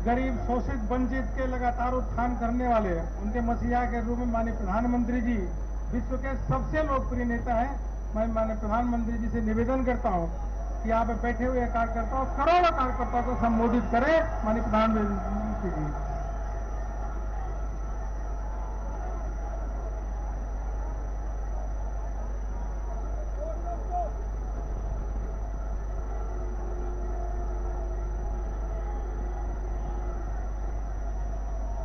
गरीब, शोषित, वंचित के लगातार उत्थान करने वाले उनके मसीहा के रूप में माननीय प्रधानमंत्री जी विश्व के सबसे लोकप्रिय नेता हैं। मैं माननीय प्रधानमंत्री जी से निवेदन करता हूं कि यहाँ पे बैठे हुए कार्यकर्ताओं, करोड़ों कार्यकर्ताओं को संबोधित करें। माननीय प्रधानमंत्री जी।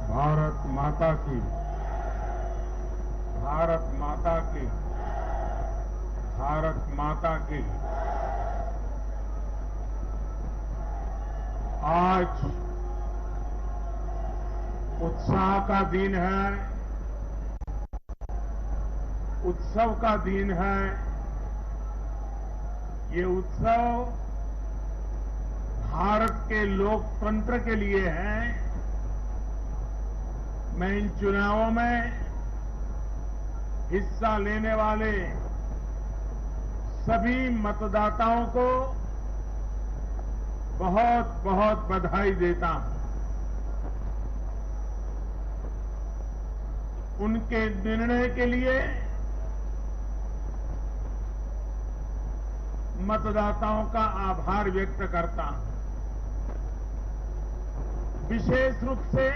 भारत माता की, भारत माता की, भारत माता की। आज उत्साह का दिन है, उत्सव का दिन है। ये उत्सव भारत के लोकतंत्र के लिए है। मैं इन चुनावों में हिस्सा लेने वाले सभी मतदाताओं को बहुत बहुत बधाई देता हूं। उनके निर्णय के लिए मतदाताओं का आभार व्यक्त करता हूं। विशेष रूप से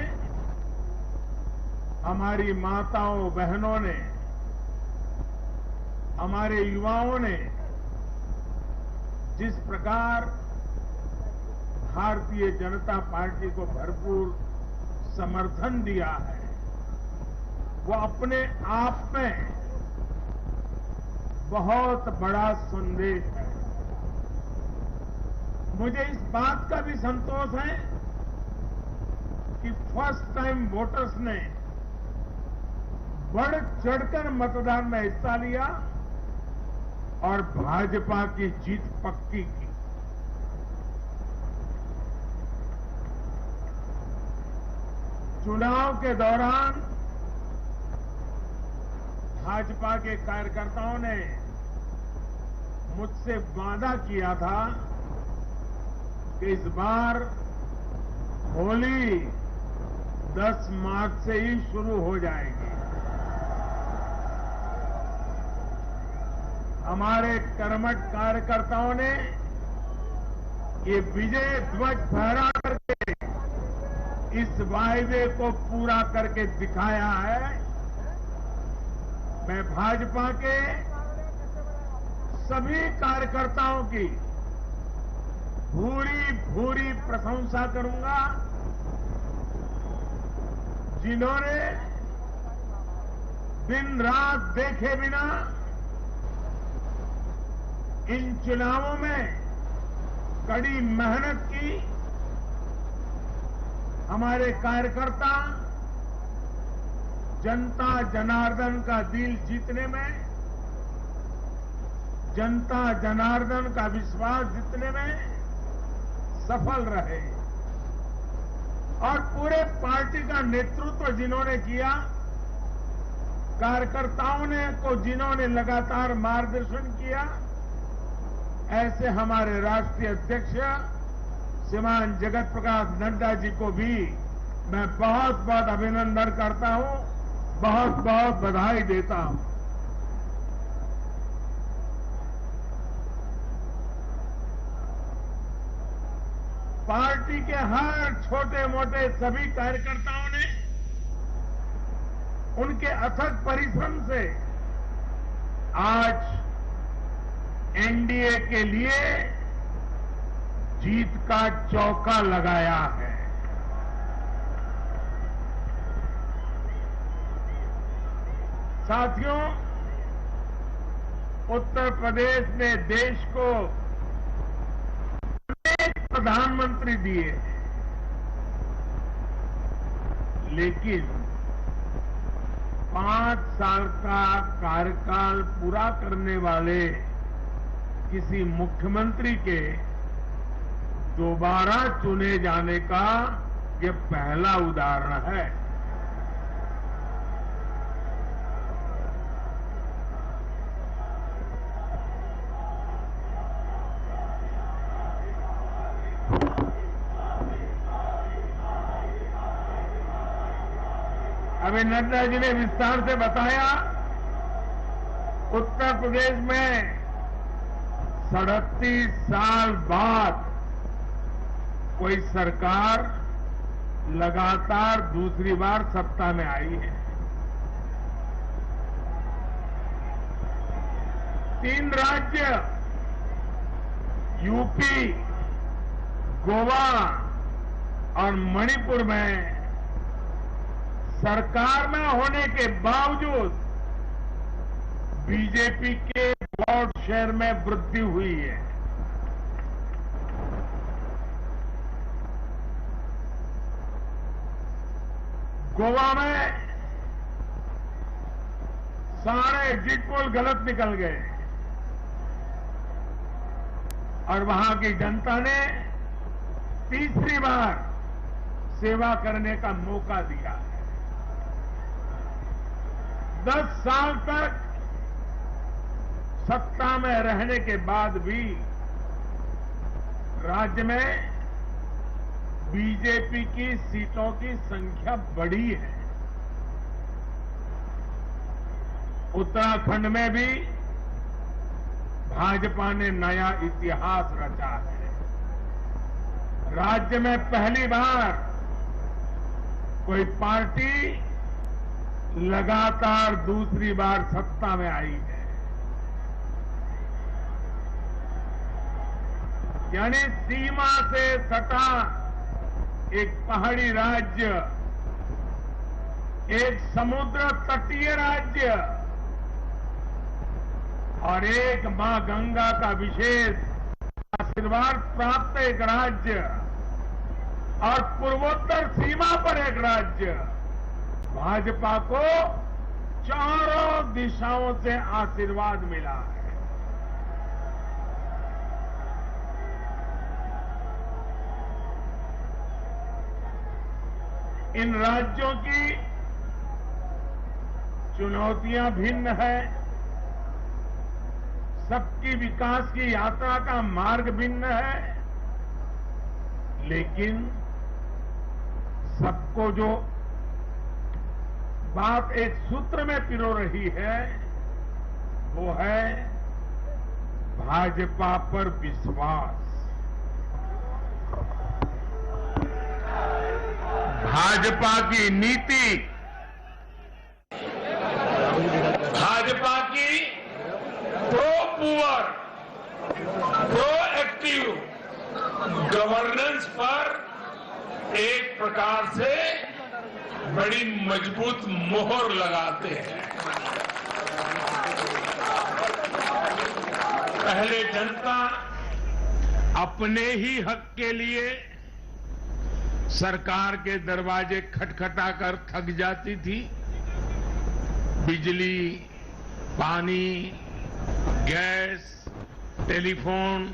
हमारी माताओं बहनों ने, हमारे युवाओं ने जिस प्रकार भारतीय जनता पार्टी को भरपूर समर्थन दिया है, वो अपने आप में बहुत बड़ा संदेश है। मुझे इस बात का भी संतोष है कि फर्स्ट टाइम वोटर्स ने बढ़ चढ़कर मतदान में हिस्सा लिया और भाजपा की जीत पक्की की। चुनाव के दौरान भाजपा के कार्यकर्ताओं ने मुझसे वादा किया था कि इस बार होली 10 मार्च से ही शुरू हो जाएगी। हमारे कर्मठ कार्यकर्ताओं ने ये विजय ध्वज फहरा करके इस वायदे को पूरा करके दिखाया है। मैं भाजपा के सभी कार्यकर्ताओं की भूरी भूरी प्रशंसा करूंगा, जिन्होंने दिन रात देखे बिना इन चुनावों में कड़ी मेहनत की। हमारे कार्यकर्ता जनता जनार्दन का दिल जीतने में, जनता जनार्दन का विश्वास जीतने में सफल रहे और पूरे पार्टी का नेतृत्व जिन्होंने किया, कार्यकर्ताओं ने को जिन्होंने लगातार मार्गदर्शन किया, ऐसे हमारे राष्ट्रीय अध्यक्ष श्रीमान जगत प्रकाश नड्डा जी को भी मैं बहुत बहुत अभिनंदन करता हूं, बहुत बहुत बधाई देता हूं। पार्टी के हर छोटे मोटे सभी कार्यकर्ताओं ने उनके अथक परिश्रम से आज एनडीए के लिए जीत का चौका लगाया है। साथियों, उत्तर प्रदेश ने देश को अनेक प्रधानमंत्री दिए, लेकिन 5 साल का कार्यकाल पूरा करने वाले किसी मुख्यमंत्री के दोबारा चुने जाने का ये पहला उदाहरण है। अभी नड्डा जी ने विस्तार से बताया, उत्तर प्रदेश में 37 साल बाद कोई सरकार लगातार दूसरी बार सत्ता में आई है। 3 राज्य यूपी, गोवा और मणिपुर में सरकार में होने के बावजूद बीजेपी के वोट शेयर में वृद्धि हुई है। गोवा में सारे एग्जिट पोल गलत निकल गए और वहां की जनता ने तीसरी बार सेवा करने का मौका दिया है। 10 साल तक सत्ता में रहने के बाद भी राज्य में बीजेपी की सीटों की संख्या बढ़ी है। उत्तराखंड में भी भाजपा ने नया इतिहास रचा है। राज्य में पहली बार कोई पार्टी लगातार दूसरी बार सत्ता में आई है। यानी सीमा से सटा एक पहाड़ी राज्य, एक समुद्र तटीय राज्य और एक मां गंगा का विशेष आशीर्वाद प्राप्त एक राज्य और पूर्वोत्तर सीमा पर एक राज्य, भाजपा को चारों दिशाओं से आशीर्वाद मिला है। इन राज्यों की चुनौतियां भिन्न है, सबकी विकास की यात्रा का मार्ग भिन्न है, लेकिन सबको जो बात एक सूत्र में पिरो रही है वो है भाजपा पर विश्वास। भाजपा की नीति, भाजपा की pro poor, pro active governance पर एक प्रकार से बड़ी मजबूत मोहर लगाते हैं। पहले जनता अपने ही हक के लिए सरकार के दरवाजे खटखटाकर थक जाती थी। बिजली, पानी, गैस, टेलीफोन,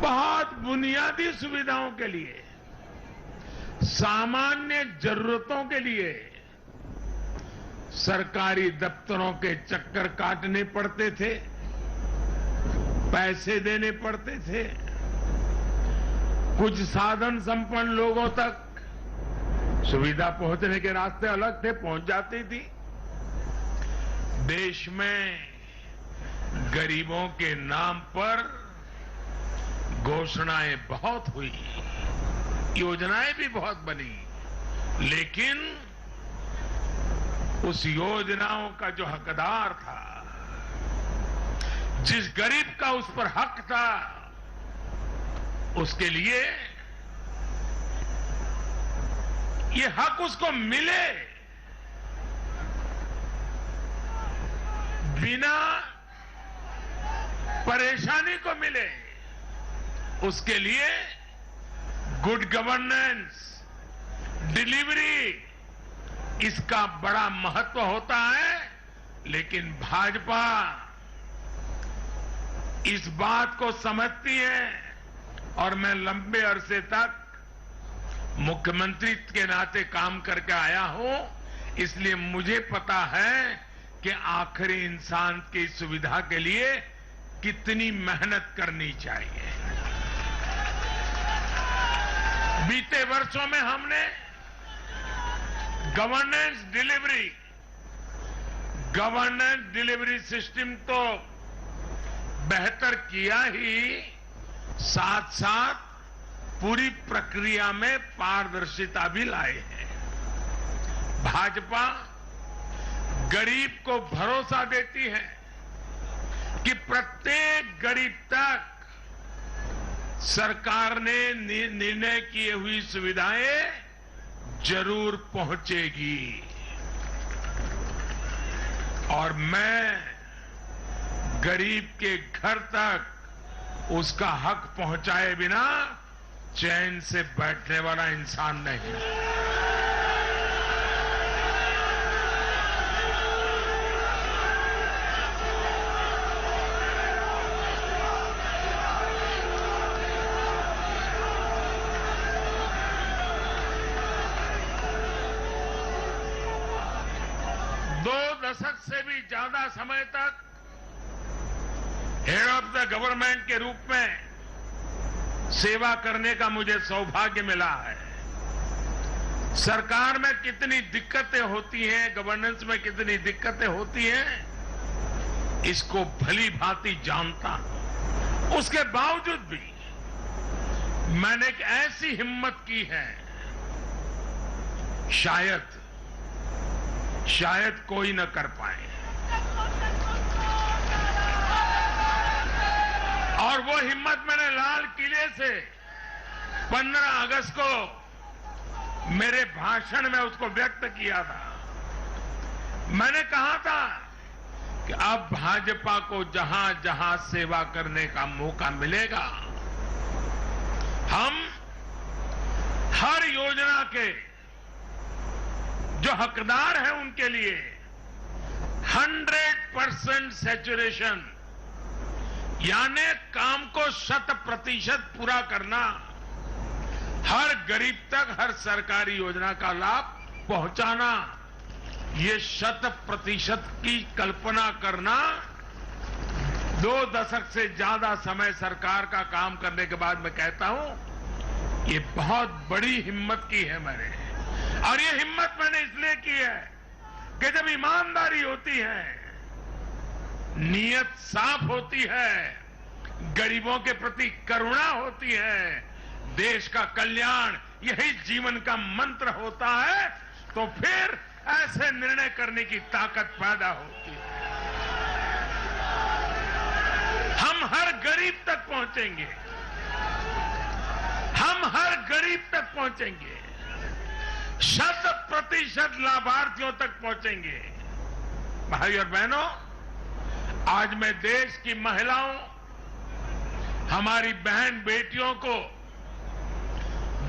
बहुत बुनियादी सुविधाओं के लिए, सामान्य जरूरतों के लिए सरकारी दफ्तरों के चक्कर काटने पड़ते थे, पैसे देने पड़ते थे। कुछ साधन संपन्न लोगों तक सुविधा पहुंचने के रास्ते अलग थे, पहुंच जाती थी। देश में गरीबों के नाम पर घोषणाएं बहुत हुई, योजनाएं भी बहुत बनी, लेकिन उस योजनाओं का जो हकदार था, जिस गरीब का उस पर हक था, उसके लिए ये हक उसको मिले बिना परेशानी को मिले, उसके लिए गुड गवर्नेंस, डिलीवरी, इसका बड़ा महत्व होता है। लेकिन भाजपा इस बात को समझती है और मैं लंबे अरसे तक मुख्यमंत्री के नाते काम करके आया हूं, इसलिए मुझे पता है कि आखिरी इंसान की सुविधा के लिए कितनी मेहनत करनी चाहिए। बीते वर्षों में हमने गवर्नेंस डिलीवरी सिस्टम तो बेहतर किया ही, साथ साथ पूरी प्रक्रिया में पारदर्शिता भी लाए हैं। भाजपा गरीब को भरोसा देती है कि प्रत्येक गरीब तक सरकार ने निर्णय की हुई सुविधाएं जरूर पहुंचेगी। और मैं गरीब के घर तक उसका हक पहुंचाए बिना चैन से बैठने वाला इंसान नहीं। दो दशक से भी ज्यादा समय तक हेड ऑफ द गवर्नमेंट के रूप में सेवा करने का मुझे सौभाग्य मिला है। सरकार में कितनी दिक्कतें होती हैं, गवर्नेंस में कितनी दिक्कतें होती हैं, इसको भली भांति जानता हूं। उसके बावजूद भी मैंने एक ऐसी हिम्मत की है, शायद कोई न कर पाए। और वो हिम्मत मैंने लाल किले से 15 अगस्त को मेरे भाषण में उसको व्यक्त किया था। मैंने कहा था कि अब भाजपा को जहां जहां सेवा करने का मौका मिलेगा, हम हर योजना के जो हकदार हैं उनके लिए 100% सैचुरेशन, यानी काम को 100% पूरा करना, हर गरीब तक हर सरकारी योजना का लाभ पहुंचाना, ये 100% की कल्पना करना 2 दशक से ज्यादा समय सरकार का काम करने के बाद मैं कहता हूं, ये बहुत बड़ी हिम्मत की है मैंने। और ये हिम्मत मैंने इसलिए की है कि जब ईमानदारी होती है, नीयत साफ होती है, गरीबों के प्रति करुणा होती है, देश का कल्याण यही जीवन का मंत्र होता है, तो फिर ऐसे निर्णय करने की ताकत पैदा होती है। हम हर गरीब तक पहुंचेंगे, हम हर गरीब तक पहुंचेंगे, 100% लाभार्थियों तक पहुंचेंगे। भाई और बहनों, आज मैं देश की महिलाओं, हमारी बहन बेटियों को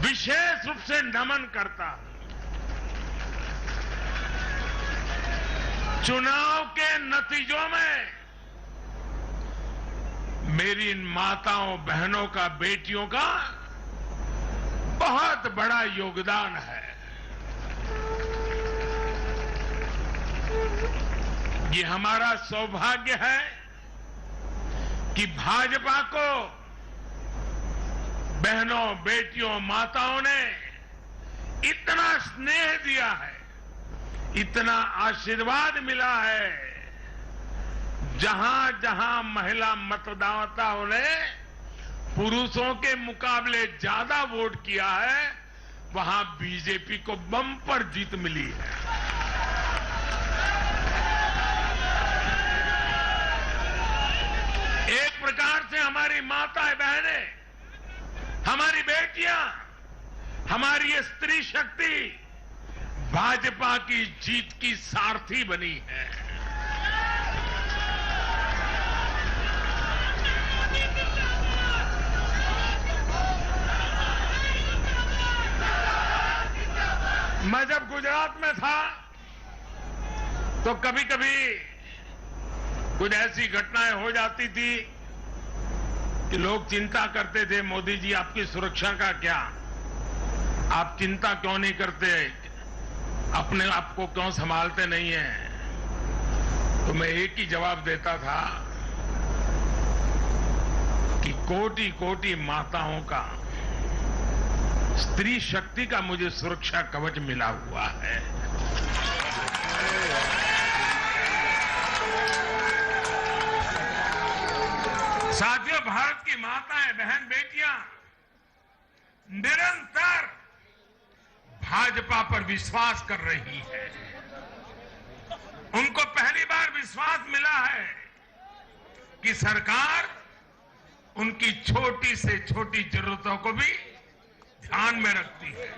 विशेष रूप से नमन करता हूं। चुनाव के नतीजों में मेरी इन माताओं बहनों का, बेटियों का बहुत बड़ा योगदान है। ये हमारा सौभाग्य है कि भाजपा को बहनों, बेटियों, माताओं ने इतना स्नेह दिया है, इतना आशीर्वाद मिला है। जहां जहां महिला मतदाताओं ने पुरुषों के मुकाबले ज्यादा वोट किया है, वहां बीजेपी को बम्पर जीत मिली है। एक प्रकार से हमारी माताएं, बहनें, हमारी बेटियां, हमारी ये स्त्री शक्ति भाजपा की जीत की सारथी बनी है। मैं जब गुजरात में था तो कभी कभी कुछ ऐसी घटनाएं हो जाती थी कि लोग चिंता करते थे, मोदी जी आपकी सुरक्षा का क्या, आप चिंता क्यों नहीं करते, अपने आप को क्यों संभालते नहीं हैं। तो मैं एक ही जवाब देता था कि कोटि कोटि माताओं का, स्त्री शक्ति का मुझे सुरक्षा कवच मिला हुआ है। साथियों, भारत की माताएं, बहन, बेटियां निरंतर भाजपा पर विश्वास कर रही है। उनको पहली बार विश्वास मिला है कि सरकार उनकी छोटी से छोटी जरूरतों को भी ध्यान में रखती है।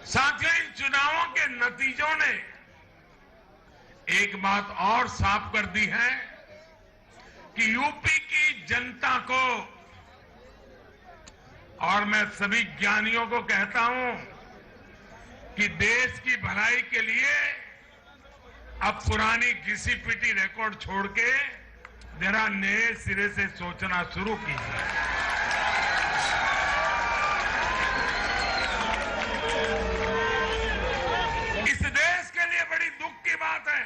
साथियों, इन चुनावों के नतीजों ने एक बात और साफ कर दी है कि यूपी की जनता को, और मैं सभी ज्ञानियों को कहता हूं कि देश की भलाई के लिए अब पुरानी घिसी पिटी रिकॉर्ड छोड़ के जरा नए सिरे से सोचना शुरू कीजिए। इस देश के लिए बड़ी दुख की बात है।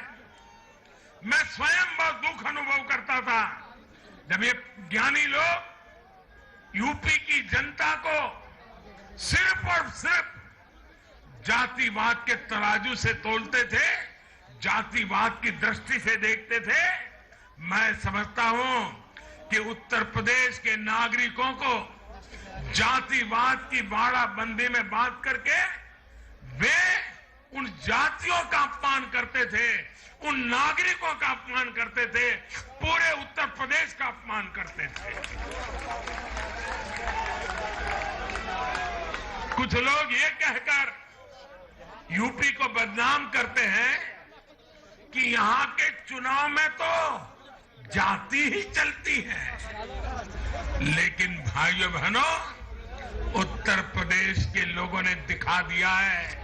मैं स्वयं बहुत दुख अनुभव करता था जब ये ज्ञानी लोग यूपी की जनता को सिर्फ और सिर्फ जातिवाद के तराजू से तोलते थे, जातिवाद की दृष्टि से देखते थे। मैं समझता हूं कि उत्तर प्रदेश के नागरिकों को जातिवाद की बाड़ाबंदी में बांध करके वे उन जातियों का अपमान करते थे, उन नागरिकों का अपमान करते थे, पूरे उत्तर प्रदेश का अपमान करते थे। कुछ लोग ये कहकर यूपी को बदनाम करते हैं कि यहां के चुनाव में तो जाति ही चलती है। लेकिन भाइयों बहनों, उत्तर प्रदेश के लोगों ने दिखा दिया है।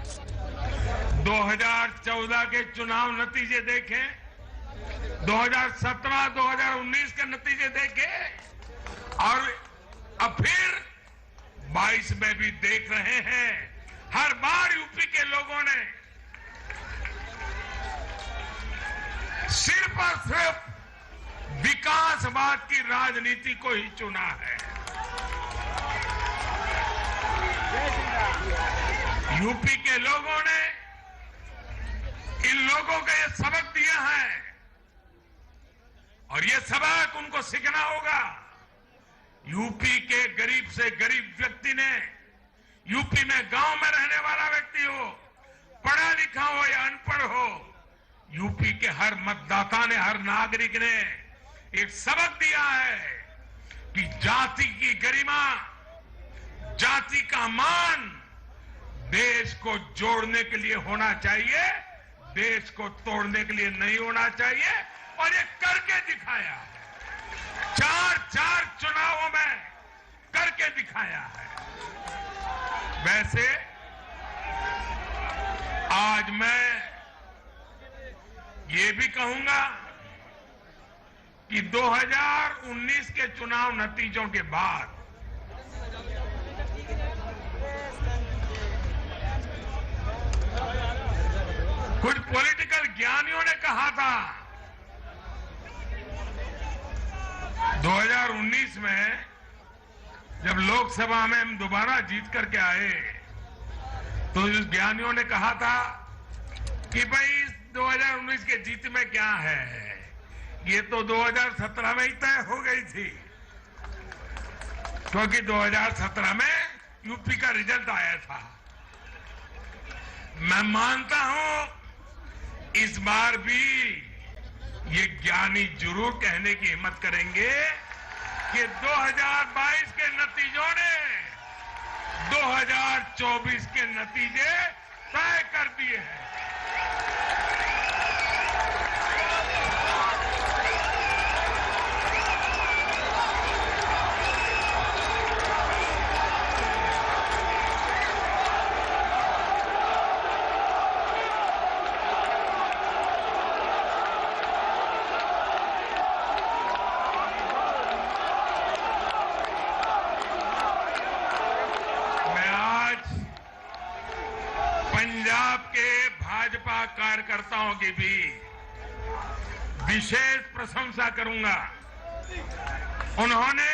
2014 के चुनाव नतीजे देखें, 2017, 2019 के नतीजे देखें और अब फिर 22 में भी देख रहे हैं। हर बार यूपी के लोगों ने सिर्फ और सिर्फ विकासवाद की राजनीति को ही चुना है। यूपी के लोगों ने इन लोगों को यह सबक दिया है और यह सबक उनको सीखना होगा। यूपी के गरीब से गरीब व्यक्ति ने, यूपी में गांव में रहने वाला व्यक्ति हो, पढ़ा लिखा हो या अनपढ़ हो, यूपी के हर मतदाता ने, हर नागरिक ने एक सबक दिया है कि जाति की गरिमा, जाति का मान देश को जोड़ने के लिए होना चाहिए, देश को तोड़ने के लिए नहीं होना चाहिए। और ये करके दिखाया है, 4 चुनावों में करके दिखाया है। वैसे आज मैं ये भी कहूंगा कि 2019 के चुनाव नतीजों के बाद कुछ पॉलिटिकल ज्ञानियों ने कहा था 2019 में जब लोकसभा में हम दोबारा जीत करके आए तो उस ज्ञानियों ने कहा था कि भाई 2019 के जीत में क्या है, ये तो 2017 में ही तय हो गई थी, क्योंकि 2017 में यूपी का रिजल्ट आया था। मैं मानता हूं इस बार भी ये ज्ञानी जरूर कहने की हिम्मत करेंगे कि 2022 के नतीजों ने 2024 के नतीजे तय कर दिए हैं। पंजाब के भाजपा कार्यकर्ताओं की भी विशेष प्रशंसा करूंगा। उन्होंने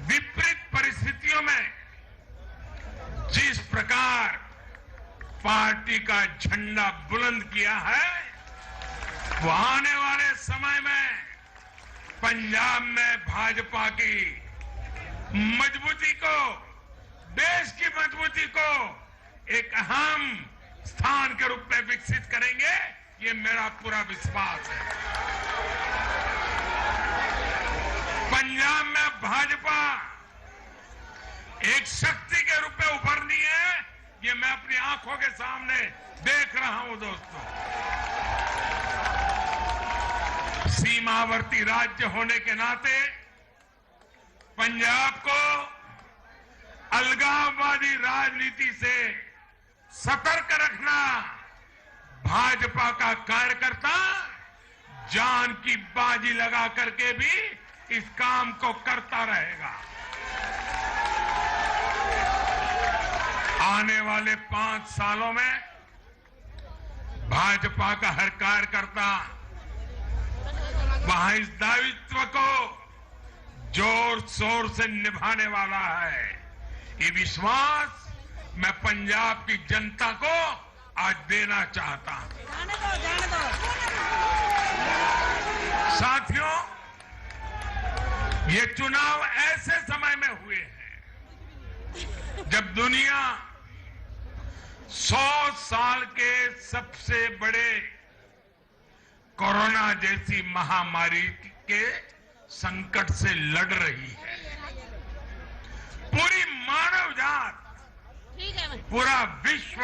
विपरीत परिस्थितियों में जिस प्रकार पार्टी का झंडा बुलंद किया है, वो आने वाले समय में पंजाब में भाजपा की मजबूती को, देश की मजबूती को एक अहम स्थान के रूप में विकसित करेंगे, ये मेरा पूरा विश्वास है। पंजाब में भाजपा एक शक्ति के रूप में उभरनी है, ये मैं अपनी आंखों के सामने देख रहा हूं दोस्तों। सीमावर्ती राज्य होने के नाते पंजाब को अलगाववादी राजनीति से सतर्क रखना भाजपा का कार्यकर्ता जान की बाजी लगा करके भी इस काम को करता रहेगा। आने वाले 5 सालों में भाजपा का हर कार्यकर्ता वहां इस दायित्व को जोर शोर से निभाने वाला है। ये विश्वास मैं पंजाब की जनता को आज देना चाहता हूं। साथियों, ये चुनाव ऐसे समय में हुए हैं जब दुनिया 100 साल के सबसे बड़े कोरोना जैसी महामारी के संकट से लड़ रही है। पूरी मानव जात, पूरा विश्व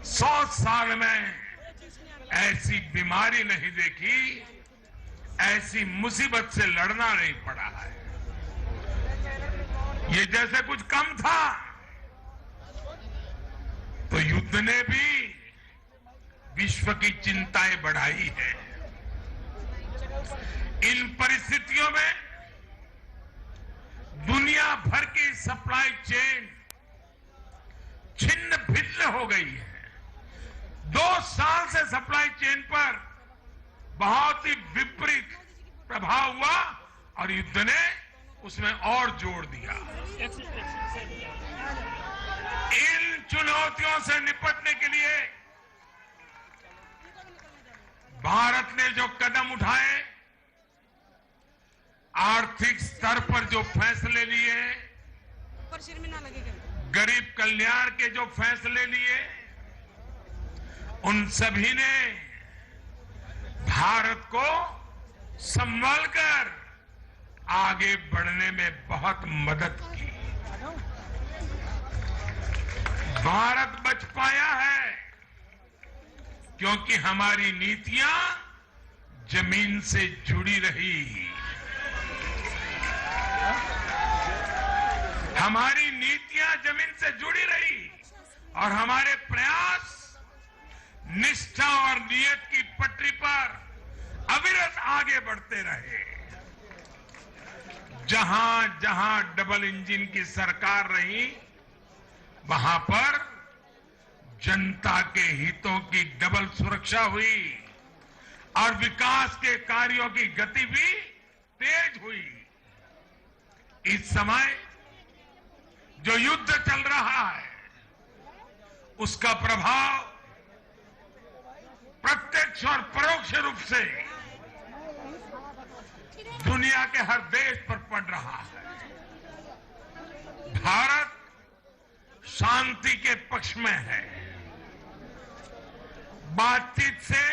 100 साल में ऐसी बीमारी नहीं देखी, ऐसी मुसीबत से लड़ना नहीं पड़ा है। ये जैसे कुछ कम था तो युद्ध ने भी विश्व की चिंताएं बढ़ाई है। इन परिस्थितियों में दुनिया भर की सप्लाई चेन छिन्न भिन्न हो गई है। 2 साल से सप्लाई चेन पर बहुत ही विपरीत प्रभाव हुआ और युद्ध ने उसमें और जोर दिया। इन चुनौतियों से निपटने के लिए भारत ने जो कदम उठाए, आर्थिक स्तर पर जो फैसले लिए, गरीब कल्याण के जो फैसले लिए, उन सभी ने भारत को संभल कर आगे बढ़ने में बहुत मदद की। भारत बच पाया है क्योंकि हमारी नीतियां जमीन से जुड़ी रही। हमारी नीतियां जमीन से जुड़ी रही और हमारे प्रयास निष्ठा और नियत की पटरी पर अविरत आगे बढ़ते रहे। जहां जहां डबल इंजन की सरकार रही, वहां पर जनता के हितों की डबल सुरक्षा हुई और विकास के कार्यों की गति भी तेज हुई। इस समय जो युद्ध चल रहा है, उसका प्रभाव प्रत्यक्ष और परोक्ष रूप से दुनिया के हर देश पर पड़ रहा है। भारत शांति के पक्ष में है, बातचीत से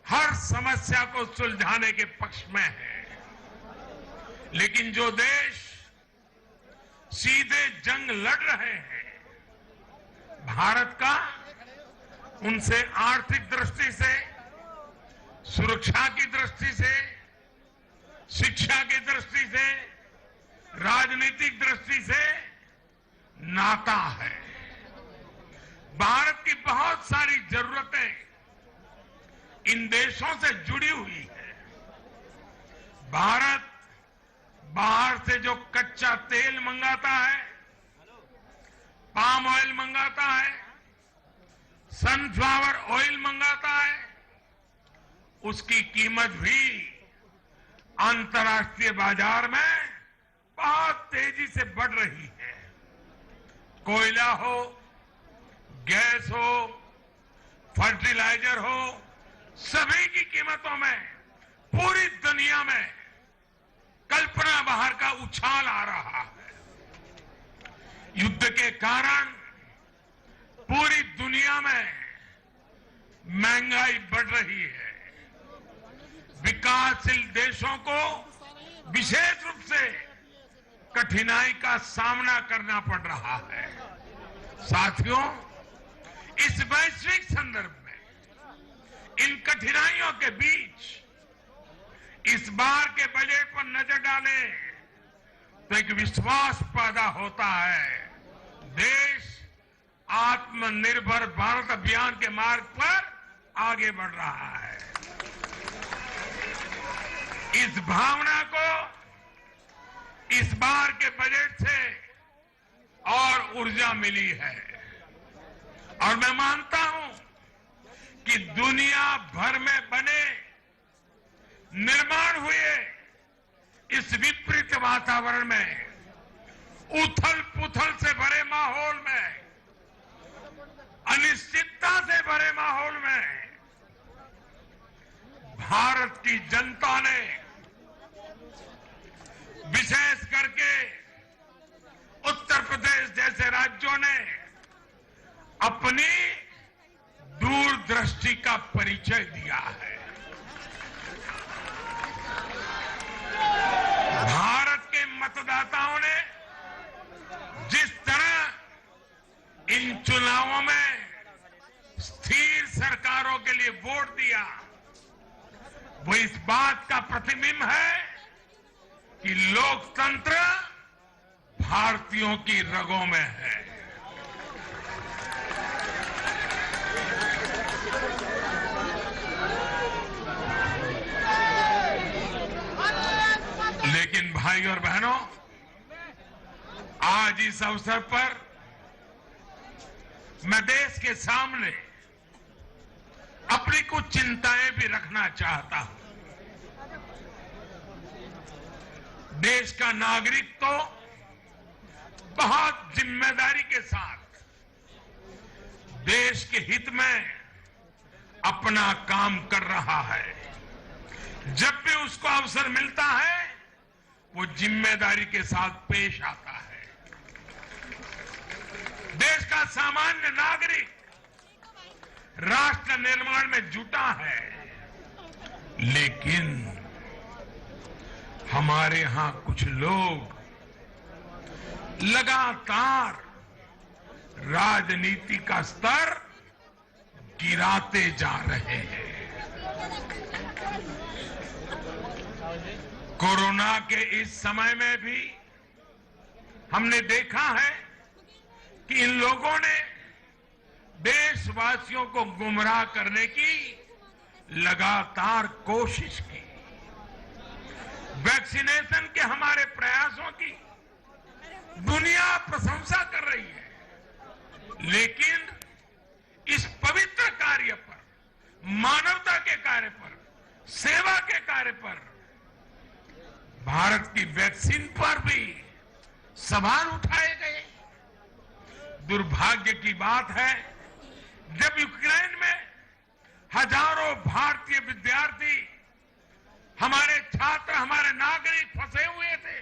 हर समस्या को सुलझाने के पक्ष में है। लेकिन जो देश सीधे जंग लड़ रहे हैं, भारत का उनसे आर्थिक दृष्टि से, सुरक्षा की दृष्टि से, शिक्षा की दृष्टि से, राजनीतिक दृष्टि से नाता है। भारत की बहुत सारी जरूरतें इन देशों से जुड़ी हुई है। भारत बाहर से जो कच्चा तेल मंगाता है, पाम ऑयल मंगाता है, सनफ्लावर ऑयल मंगाता है, उसकी कीमत भी अंतर्राष्ट्रीय बाजार में बहुत तेजी से बढ़ रही है। कोयला हो, गैस हो, फर्टिलाइजर हो, सभी की कीमतों में पूरी दुनिया में कल्पना बाहर का उछाल आ रहा है। युद्ध के कारण पूरी दुनिया में महंगाई बढ़ रही है। विकासशील देशों को विशेष रूप से कठिनाई का सामना करना पड़ रहा है। साथियों, इस वैश्विक संदर्भ में इन कठिनाइयों के बीच इस बार के बजट पर नजर डालें तो एक विश्वास पैदा होता है। देश आत्मनिर्भर भारत अभियान के मार्ग पर आगे बढ़ रहा है। इस भावना को इस बार के बजट से और ऊर्जा मिली है और मैं मानता हूं कि दुनिया भर में बने निर्माण हुए इस विपरीत वातावरण में, उथल पुथल से भरे माहौल में, अनिश्चितता से भरे माहौल में भारत की जनता ने विशेष करके उत्तर प्रदेश जैसे राज्यों ने अपनी दूरदृष्टि का परिचय दिया है। भारत के मतदाताओं ने जिस तरह इन चुनावों में स्थिर सरकारों के लिए वोट दिया, वो इस बात का प्रतिबिंब है कि लोकतंत्र भारतीयों की रगों में है। लेकिन भाई और बहनों, आज इस अवसर पर मैं देश के सामने अपनी कुछ चिंताएं भी रखना चाहता हूं। देश का नागरिक तो बहुत जिम्मेदारी के साथ देश के हित में अपना काम कर रहा है। जब भी उसको अवसर मिलता है वो जिम्मेदारी के साथ पेश आता है। देश का सामान्य नागरिक राष्ट्र निर्माण में जुटा है, लेकिन हमारे यहां कुछ लोग लगातार राजनीति का स्तर गिराते जा रहे हैं। कोरोना के इस समय में भी हमने देखा है कि इन लोगों ने देशवासियों को गुमराह करने की लगातार कोशिश की। वैक्सीनेशन के हमारे प्रयासों की दुनिया प्रशंसा कर रही है, लेकिन इस पवित्र कार्य पर, मानवता के कार्य पर, सेवा के कार्य पर भारत की वैक्सीन पर भी सवाल उठाए गए। दुर्भाग्य की बात है, जब यूक्रेन में हजारों भारतीय विद्यार्थी, हमारे छात्र, हमारे नागरिक फंसे हुए थे,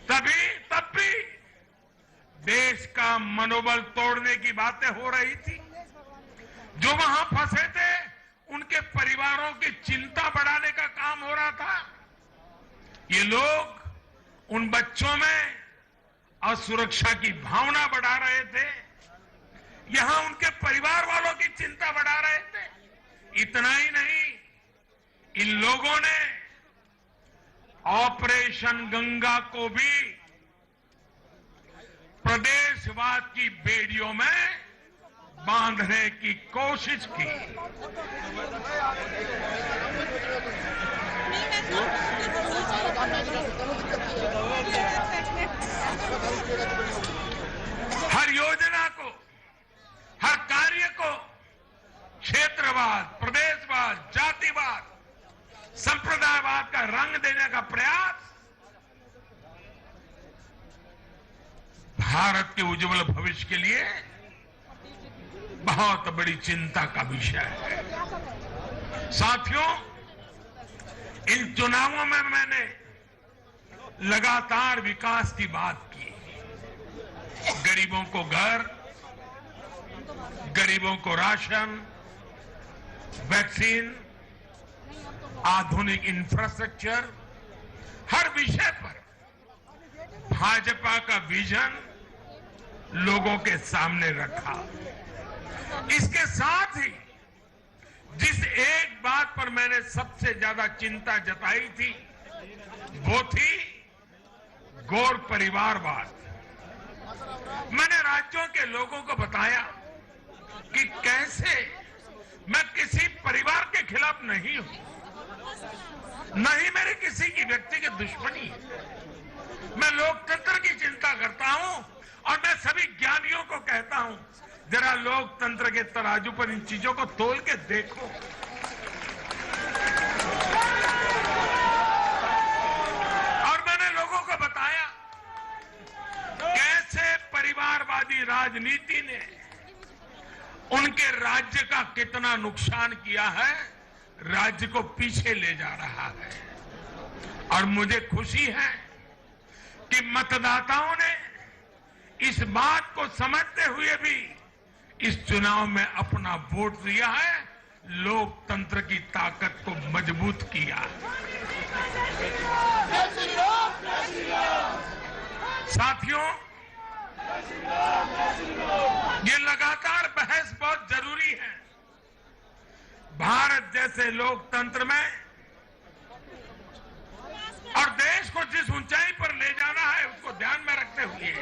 तब भी देश का मनोबल तोड़ने की बातें हो रही थी। जो वहां फंसे थे उनके परिवारों की चिंता बढ़ाने का काम हो रहा था। ये लोग उन बच्चों में असुरक्षा की भावना बढ़ा रहे थे, यहां उनके परिवार वालों की चिंता बढ़ा रहे थे। इतना ही नहीं, इन लोगों ने ऑपरेशन गंगा को भी प्रदेशवाद की बेड़ियों में बांधने की कोशिश की। हर योजना को, हर कार्य को क्षेत्रवाद, प्रदेशवाद, जातिवाद, संप्रदायवाद का रंग देने का प्रयास भारत के उज्जवल भविष्य के लिए बहुत बड़ी चिंता का विषय है। साथियों, इन चुनावों में मैंने लगातार विकास की बात की। गरीबों को घर, गरीबों को राशन, वैक्सीन, आधुनिक इंफ्रास्ट्रक्चर, हर विषय पर भाजपा का विजन लोगों के सामने रखा। इसके साथ ही जिस एक बात पर मैंने सबसे ज्यादा चिंता जताई थी वो थी गौर परिवारवाद। मैंने राज्यों के लोगों को बताया कि कैसे मैं किसी परिवार के खिलाफ नहीं हूं, न ही मेरे किसी की व्यक्तिगत दुश्मनी है। मैं लोकतंत्र की चिंता करता हूं और मैं सभी ज्ञानियों को कहता हूं, जरा लोकतंत्र के तराजू पर इन चीजों को तोल के देखो। और मैंने लोगों को बताया कैसे परिवारवादी राजनीति ने उनके राज्य का कितना नुकसान किया है, राज्य को पीछे ले जा रहा है। और मुझे खुशी है कि मतदाताओं ने इस बात को समझते हुए भी इस चुनाव में अपना वोट दिया है, लोकतंत्र की ताकत को मजबूत किया। साथियों, ये लगातार बहस बहुत जरूरी है। भारत जैसे लोकतंत्र में और देश को जिस ऊंचाई पर ले जाना है उसको ध्यान में रखते हुए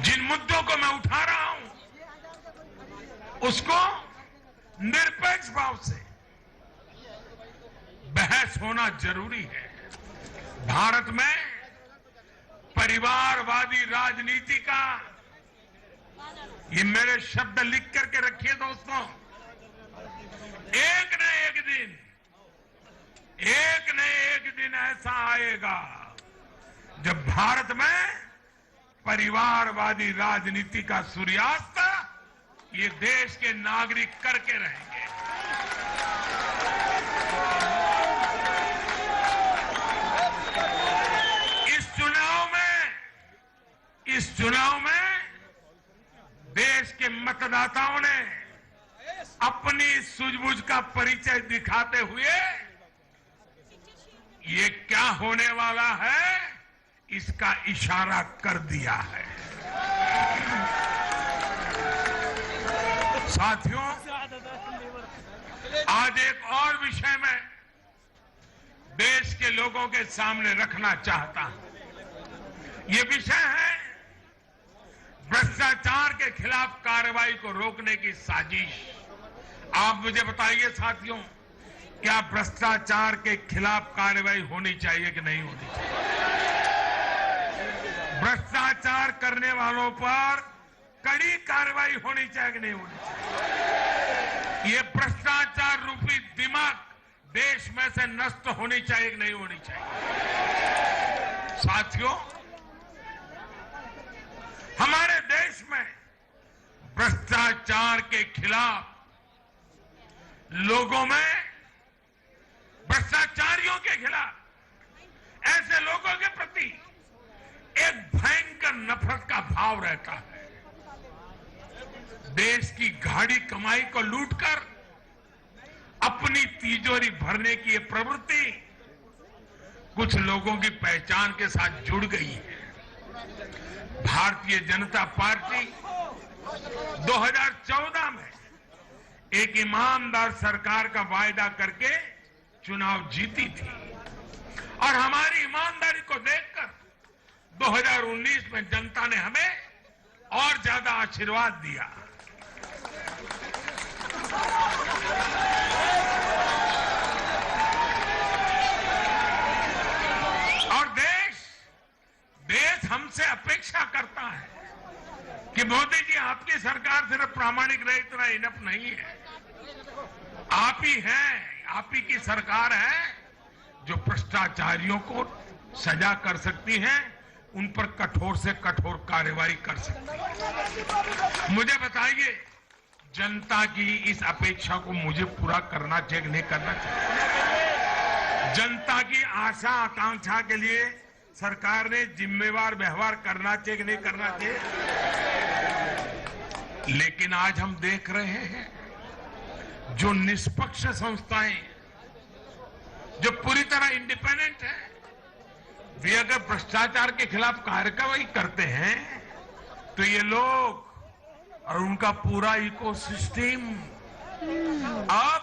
जिन मुद्दों को मैं उठा रहा हूं उसको निरपेक्ष भाव से बहस होना जरूरी है। भारत में परिवारवादी राजनीति का, ये मेरे शब्द लिख करके रखिए दोस्तों, एक न एक दिन ऐसा आएगा जब भारत में परिवारवादी राजनीति का सूर्यास्त ये देश के नागरिक करके रहेंगे। इस चुनाव में देश के मतदाताओं ने अपनी सूझबूझ का परिचय दिखाते हुए ये क्या होने वाला है इसका इशारा कर दिया है। साथियों, आज एक और विषय में देश के लोगों के सामने रखना चाहता हूं। ये विषय है भ्रष्टाचार के खिलाफ कार्रवाई को रोकने की साजिश। आप मुझे बताइए साथियों, क्या भ्रष्टाचार के खिलाफ कार्रवाई होनी चाहिए कि नहीं होनी चाहिए? भ्रष्टाचार करने वालों पर कड़ी कार्रवाई होनी चाहिए कि नहीं होनी चाहिए? ये भ्रष्टाचार रूपी दिमाग देश में से नष्ट होनी चाहिए कि नहीं होनी चाहिए? साथियों, हमारे देश में भ्रष्टाचार के खिलाफ लोगों में, भ्रष्टाचारियों के खिलाफ ऐसे लोगों के प्रति एक भयंकर नफरत का भाव रहता है। देश की गाढ़ी कमाई को लूटकर अपनी तिजोरी भरने की ये प्रवृत्ति कुछ लोगों की पहचान के साथ जुड़ गई है। भारतीय जनता पार्टी 2014 में एक ईमानदार सरकार का वायदा करके चुनाव जीती थी और हमारी ईमानदारी को देखकर 2019 में जनता ने हमें और ज्यादा आशीर्वाद दिया। और देश हमसे अपेक्षा करता है कि मोदी जी, आपकी सरकार सिर्फ प्रामाणिक रहे इतना इनफ नहीं है। आप ही हैं, आप ही की सरकार है जो भ्रष्टाचारियों को सजा कर सकती है, उन पर कठोर से कठोर कार्रवाई कर सकते हैं। मुझे बताइए, जनता की इस अपेक्षा को मुझे पूरा करना चाहिए, नहीं करना चाहिए? जनता की आशा आकांक्षा के लिए सरकार ने जिम्मेवार व्यवहार करना चाहिए कि नहीं करना चाहिए? लेकिन आज हम देख रहे हैं जो निष्पक्ष संस्थाएं, जो पूरी तरह इंडिपेंडेंट है, वे अगर भ्रष्टाचार के खिलाफ कार्रवाई करते हैं तो ये लोग और उनका पूरा इकोसिस्टम अब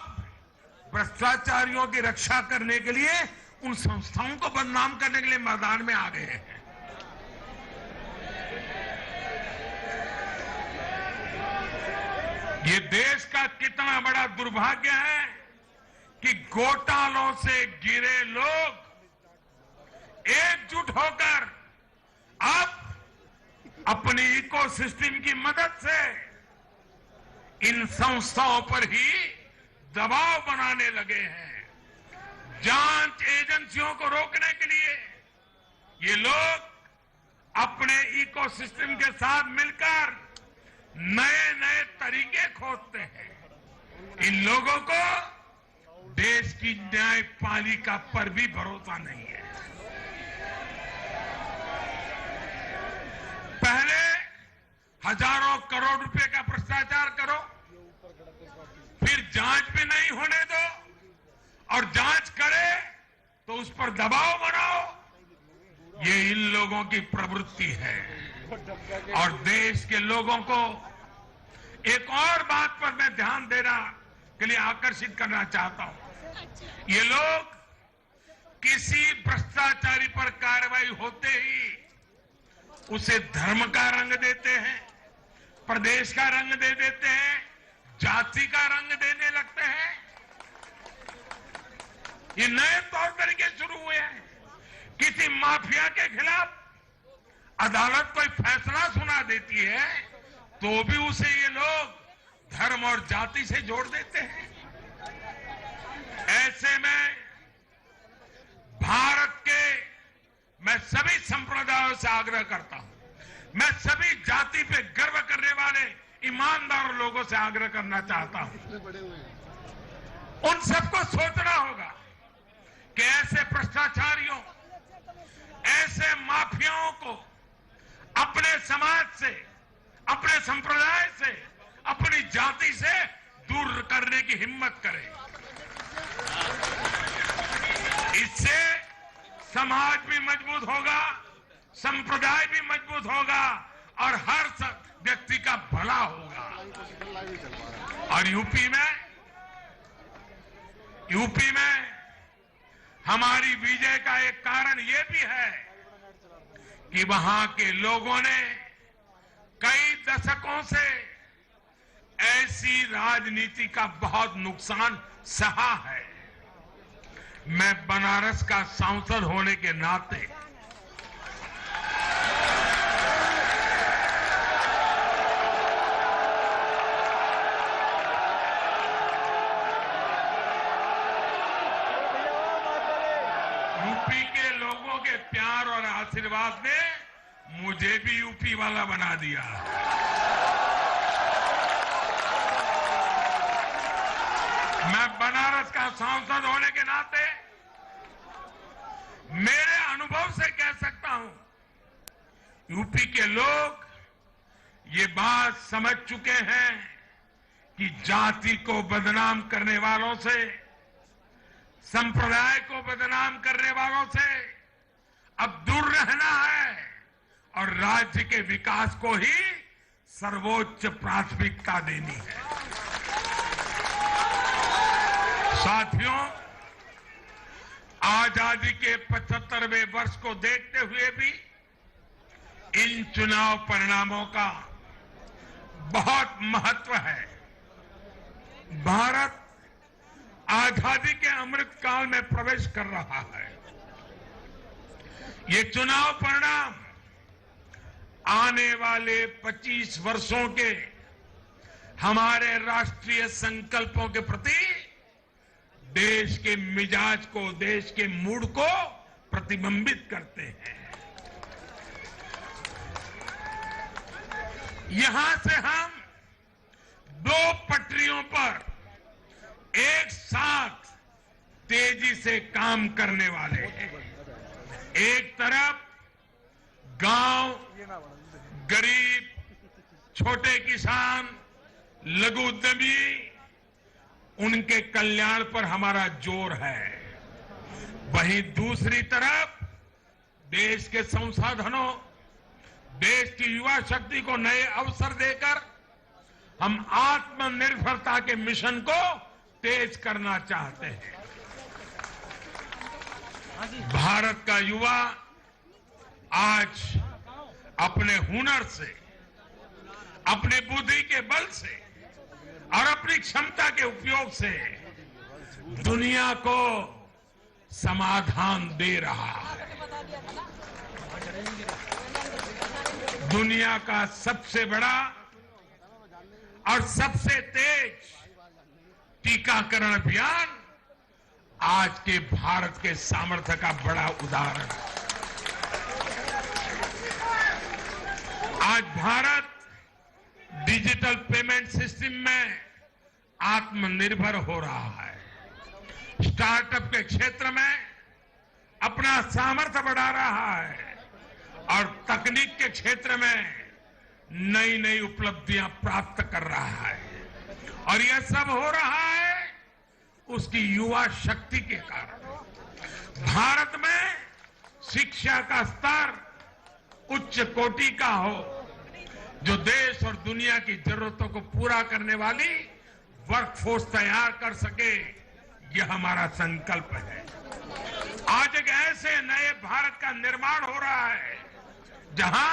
भ्रष्टाचारियों की रक्षा करने के लिए उन संस्थाओं को बदनाम करने के लिए मैदान में आ गए हैं। ये देश का कितना बड़ा दुर्भाग्य है कि घोटालों से घिरे लोग एकजुट होकर अब अपनी इकोसिस्टम की मदद से इन संस्थाओं पर ही दबाव बनाने लगे हैं। जांच एजेंसियों को रोकने के लिए ये लोग अपने इकोसिस्टम के साथ मिलकर नए नए तरीके खोजते हैं। इन लोगों को देश की न्यायपालिका पर भी भरोसा नहीं है। पहले हजारों करोड़ रुपए का भ्रष्टाचार करो, फिर जांच भी नहीं होने दो, और जांच करे तो उस पर दबाव बनाओ। ये इन लोगों की प्रवृत्ति है। और देश के लोगों को एक और बात पर मैं ध्यान देना के लिए आकर्षित करना चाहता हूं। ये लोग किसी भ्रष्टाचारी पर कार्रवाई होते ही उसे धर्म का रंग देते हैं, प्रदेश का रंग दे देते हैं, जाति का रंग देने लगते हैं। ये नए तौर तरीके शुरू हुए हैं। किसी माफिया के खिलाफ अदालत कोई फैसला सुना देती है तो भी उसे ये लोग धर्म और जाति से जोड़ देते हैं। ऐसे में भारत के मैं सभी संप्रदायों से आग्रह करता हूं, मैं सभी जाति पे गर्व करने वाले ईमानदार लोगों से आग्रह करना चाहता हूं, उन सबको सोचना होगा कि ऐसे भ्रष्टाचारियों, ऐसे माफियाओं को अपने समाज से, अपने संप्रदाय से, अपनी जाति से दूर करने की हिम्मत करें। इससे समाज भी मजबूत होगा, संप्रदाय भी मजबूत होगा और हर व्यक्ति का भला होगा। और यूपी में हमारी विजय का एक कारण ये भी है कि वहां के लोगों ने कई दशकों से ऐसी राजनीति का बहुत नुकसान सहा है। मैं बनारस का सांसद होने के नाते यूपी के लोगों के प्यार और आशीर्वाद ने मुझे भी यूपी वाला बना दिया। मैं बनारस का सांसद होने के नाते मेरे अनुभव से कह सकता हूं, यूपी के लोग ये बात समझ चुके हैं कि जाति को बदनाम करने वालों से, संप्रदाय को बदनाम करने वालों से अब दूर रहना है और राज्य के विकास को ही सर्वोच्च प्राथमिकता देनी है। साथियों, आजादी के 75वें वर्ष को देखते हुए भी इन चुनाव परिणामों का बहुत महत्व है। भारत आजादी के अमृत काल में प्रवेश कर रहा है। ये चुनाव परिणाम आने वाले 25 वर्षों के हमारे राष्ट्रीय संकल्पों के प्रति देश के मिजाज को, देश के मूड को प्रतिबिंबित करते हैं। यहां से हम 2 पटरियों पर एक साथ तेजी से काम करने वाले हैं। एक तरफ गांव, गरीब, छोटे किसान, लघु उद्यमी, उनके कल्याण पर हमारा जोर है। वहीं दूसरी तरफ देश के संसाधनों, देश की युवा शक्ति को नए अवसर देकर हम आत्मनिर्भरता के मिशन को तेज करना चाहते हैं। भारत का युवा आज अपने हुनर से, अपनी बुद्धि के बल से और अपनी क्षमता के उपयोग से दुनिया को समाधान दे रहा है। दुनिया का सबसे बड़ा और सबसे तेज टीकाकरण अभियान आज के भारत के सामर्थ्य का बड़ा उदाहरण है। आज भारत डिजिटल पेमेंट सिस्टम में आत्मनिर्भर हो रहा है। स्टार्टअप के क्षेत्र में अपना सामर्थ्य बढ़ा रहा है और तकनीक के क्षेत्र में नई नई उपलब्धियां प्राप्त कर रहा है। और यह सब हो रहा है उसकी युवा शक्ति के कारण। भारत में शिक्षा का स्तर उच्च कोटि का हो, जो देश और दुनिया की जरूरतों को पूरा करने वाली वर्कफोर्स तैयार कर सके, यह हमारा संकल्प है। आज एक ऐसे नए भारत का निर्माण हो रहा है जहां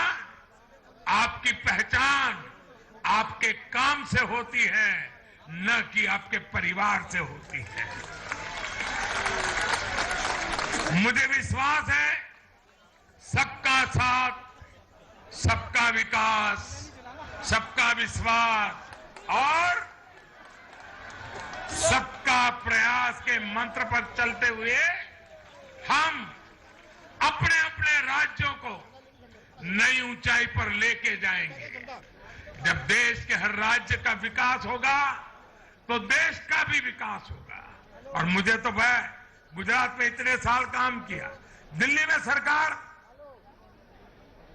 आपकी पहचान आपके काम से होती है, न कि आपके परिवार से होती है। मुझे विश्वास है सबका साथ, सबका विकास, सबका विश्वास और सबका प्रयास के मंत्र पर चलते हुए हम अपने अपने राज्यों को नई ऊंचाई पर लेके जाएंगे। जब देश के हर राज्य का विकास होगा तो देश का भी विकास होगा। और मुझे तो गुजरात में इतने साल काम किया, दिल्ली में सरकार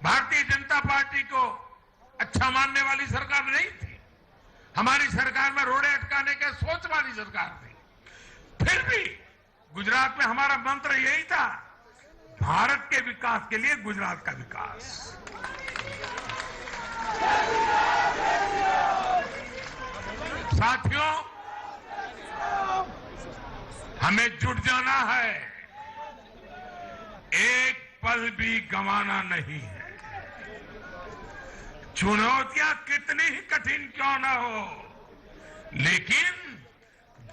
भारतीय जनता पार्टी को अच्छा मानने वाली सरकार नहीं थी। हमारी सरकार में रोड़े अटकाने के सोच वाली सरकार थी। फिर भी गुजरात में हमारा मंत्र यही था, भारत के विकास के लिए गुजरात का विकास। साथियों, हमें जुट जाना है, एक पल भी गंवाना नहीं है। चुनौतियां कितनी ही कठिन क्यों न हो, लेकिन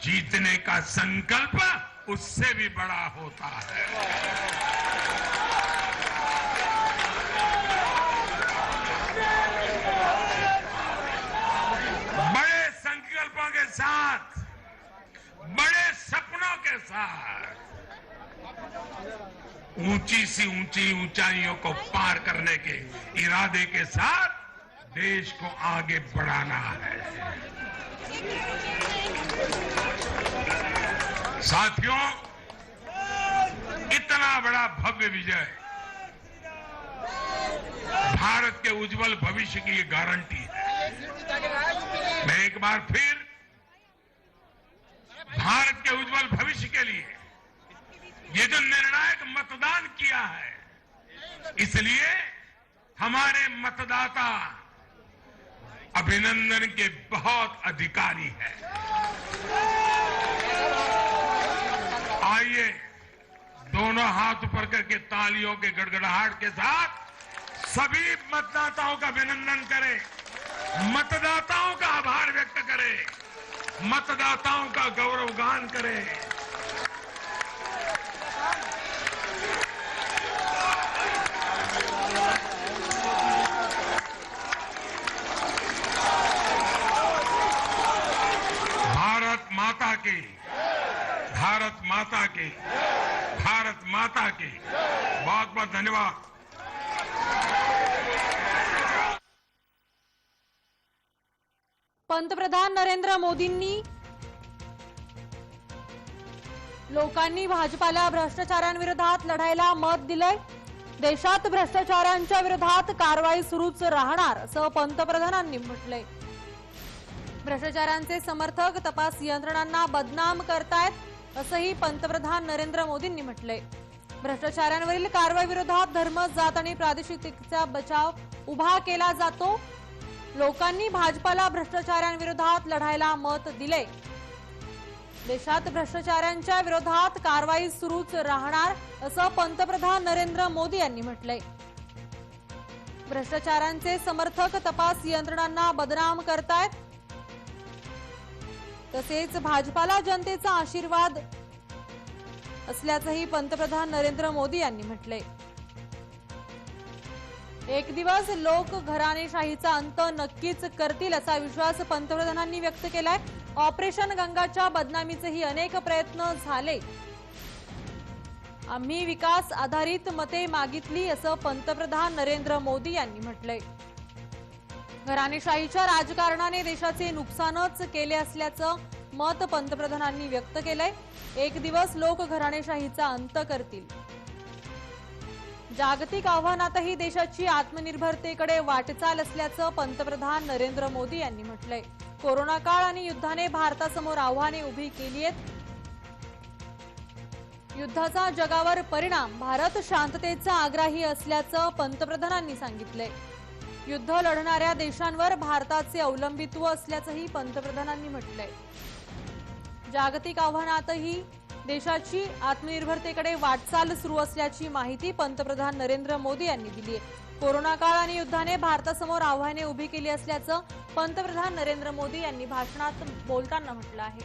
जीतने का संकल्प उससे भी बड़ा होता है। बड़े संकल्पों के साथ, बड़े सपनों के साथ ऊंची सी ऊंची ऊंचाइयों को पार करने के इरादे के साथ देश को आगे बढ़ाना है। साथियों, इतना बड़ा भव्य विजय भारत के उज्जवल भविष्य की गारंटी है। मैं एक बार फिर भारत के उज्जवल भविष्य के लिए ये जो निर्णायक मतदान किया है, इसलिए हमारे मतदाता अभिनंदन के बहुत अधिकारी हैं। आइए दोनों हाथ ऊपर करके तालियों के गड़गड़ाहट के साथ सभी मतदाताओं का अभिनंदन करें, मतदाताओं का आभार व्यक्त करें, मतदाताओं का गौरवगान करें। भारत माता की, भारत माता की, भारत माता की। बहुत बहुत धन्यवाद। पंतप्रधान नरेंद्र मोदींनी लोकांनी भाजपाला भ्रष्टाचारांविरोधात लढायला मत दिलंय। देशात भ्रष्टाचारांच्या विरोधात कारवाई सुरूच राहणार असं पंतप्रधानांनी म्हटलंय। भ्रष्टाचारांचे समर्थक तपास यंत्रणांना बदनाम करतायत असंही पंतप्रधान नरेंद्र मोदींनी म्हटलंय। भ्रष्टाचारांवरील कारवाई विरोधात धर्म, जात आणि प्रादेशिकतेचा बचाव उभा केला जातो। लोकांनी भाजपाला भ्रष्टाचारांविरोधात लढायला मत दिले। देशात भ्रष्टाचारांच्या विरोधात कारवाई सुरूच राहणार असं पंतप्रधान नरेंद्र मोदी यांनी म्हटलंय। भ्रष्टाचारांचे समर्थक तपास यंत्रणांना बदनाम करतायत, तसेच भाजपाला जनतेचा आशीर्वाद असल्याचंही पंतप्रधान नरेंद्र मोदी यांनी म्हटलंय। एक दिवस लोक घराणेशाहीचा अंत नक्कीच करतील असा विश्वास पंतप्रधानांनी व्यक्त केलाय। ऑपरेशन गंगाच्या बदनामीचेही अनेक प्रयत्न झाले। आम्ही विकास आधारित मते मागितली असं पंतप्रधान नरेंद्र मोदी यांनी म्हटलंय। घराणेशाहीच्या राजकारणाने देशाचे नुकसानच केले असल्याचं मत पंतप्रधानांनी व्यक्त केलंय। एक दिवस लोक घराणेशाहीचा अंत करतील। जागतिक आव्हानातही देशाची आत्मनिर्भरतेकडे वाटचाल असल्याचं पंतप्रधान नरेंद्र मोदी यांनी म्हटलंय। कोरोना काळ आणि युद्धाने भारतासमोर आव्हाने उभी केली आहेत। युद्धाचा जगावर परिणाम, भारत शांततेचा आग्रही असल्याचं पंतप्रधानांनी सांगितलंय। युद्ध लढणाऱ्या देशांवर भारताचे अवलंबित्व असल्याचंही पंतप्रधानांनी म्हटलंय। जागतिक आव्हानातही देशाची आत्मनिर्भरतेकडे वाटचाल सुरू असल्याची माहिती पंतप्रधान नरेंद्र मोदी यांनी दिली आहे। कोरोना काळ आणि युद्धाने भारतासमोर आव्हाने उभी केली असल्याचं पंतप्रधान नरेंद्र मोदी यांनी भाषणात बोलताना म्हटलं आहे।